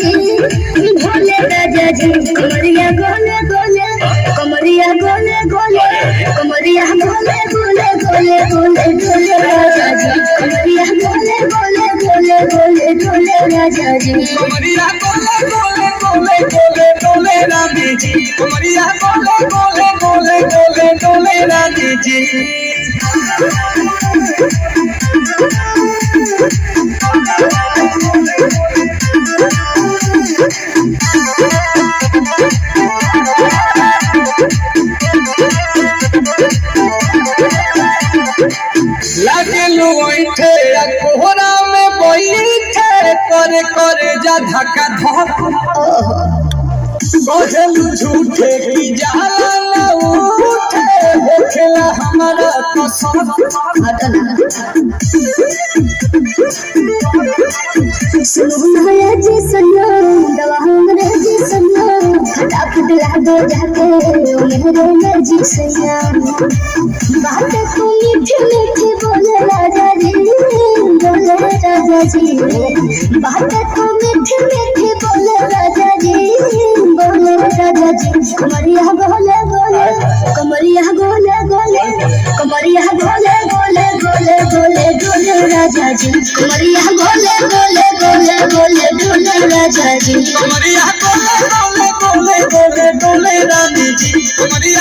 जी भोले राजा जी कमरिया गोले गोले कमरिया गोले गोले कमरिया गोले गोले गोले गोले गोले राजा जी कमरिया गोले गोले गोले गोले गोले राजा जी कमरिया गोले गोले गोले गोले गोले रानी जी कमरिया गोले गोले गोले गोले गोले रानी जी लागेलू बैठे कोहरा में बैठे करे करे जा धक्का धक कहलू झूठे की जाला ना उठे देखेला हमारा कसम सुनया जी सुनो दवा हमरे जी सुनो फटाफट ला दो जाके मेरे जी सैया बात तू मीठी मीठी बोले राजा जी बात तू मीठी मीठी बोले राजा जी कमरिया गोले गोले कमरिया गोले गोले कमरिया गोले गोले गोले गोले गोले राजा जी कमरिया गोले गोले गोले गोले गोले राजा जी कमरिया गोले गोले गोले गोले गोले रानी जी कमरिया